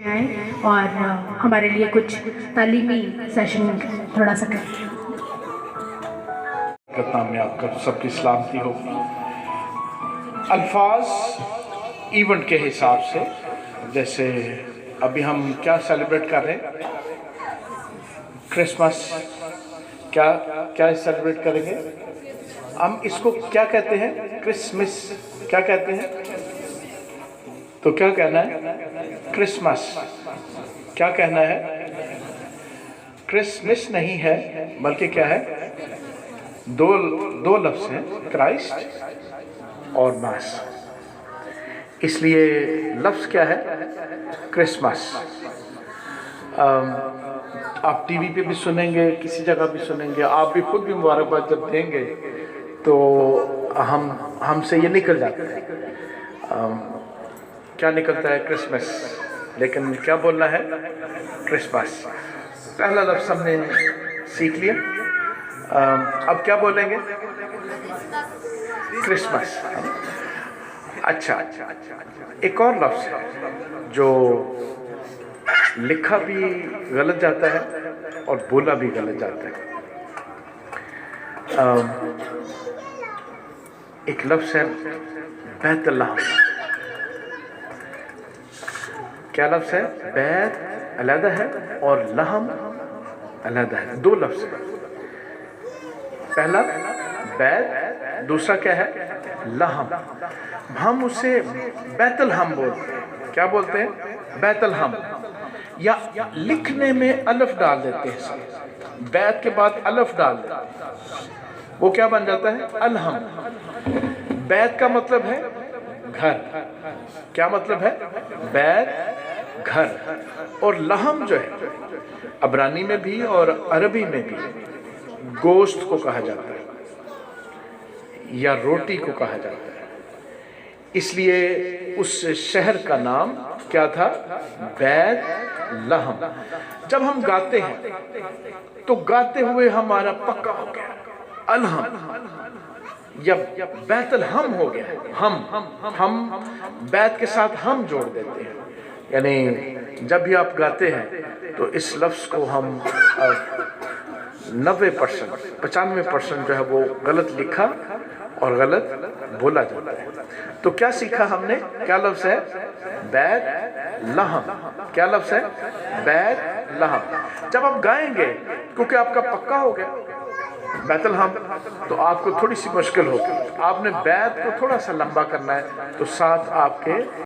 आए और हमारे लिए कुछ तालीमी सेशन थोड़ा सा करें। में आपका सबकी सलामती हो। अल्फाज इवेंट के हिसाब से, जैसे अभी हम क्या सेलिब्रेट कर रहे हैं, क्रिसमस, क्या क्या सेलिब्रेट करेंगे हम, इसको क्या कहते हैं, क्रिसमस क्या कहते हैं, तो क्या कहना है, क्रिसमस क्या कहना है, क्रिसमस नहीं है बल्कि क्या है, दो लफ्ज़ हैं, क्राइस्ट और मास। इसलिए लफ्ज़ क्या है, क्रिसमस। आप टीवी पे भी सुनेंगे, किसी जगह भी सुनेंगे, आप भी खुद भी मुबारकबाद जब देंगे तो हमसे ये निकल जाता है, क्या निकलता है, क्रिसमस, लेकिन क्या बोलना है, क्रिसमस। पहला लफ्ज़ हमने सीख लिया। अब क्या बोलेंगे, क्रिसमस। अच्छा, एक और लफ्ज़ है जो लिखा भी गलत जाता है और बोला भी गलत जाता है। एक लफ्ज़ है बैतलहम। क्या लफ्ज़ है, बैत अलहदा है और लहम अलहदा है, दो लफ्ज़ है। पहला बैत, दूसरा क्या है, लहम। हम उसे बैतलहम बोलते हैं। क्या बोलते हैं, बैतलहम। या लिखने में अलफ डाल देते हैं, बैत के बाद अलफ डाल देते हैं, वो क्या बन जाता है, अलहम। बैत का मतलब है घर। क्या मतलब है, बैत घर। और लहम जो है अबरानी में भी और अरबी में भी गोश्त को कहा जाता है या रोटी को कहा जाता है। इसलिए उस शहर का नाम क्या था, बैत लहम। जब हम गाते हैं तो गाते हुए हमारा पक्का हो गया अलहम या बैतलहम हो गया। हम बैत के साथ हम जोड़ देते हैं, यानी जब भी आप गाते हैं तो इस लफ्ज़ को हम 90%, 95% जो है वो गलत लिखा और गलत बोला जाता है। तो क्या सीखा हमने, क्या लफ्ज़ है, बैत लहम। क्या लफ्ज़ है, बैत लहम। जब आप गाएंगे, क्योंकि आपका पक्का हो गया बैतलहम, तो आपको थोड़ी सी मुश्किल होगी। आपने बैत को थोड़ा सा लंबा करना है, तो साथ आपके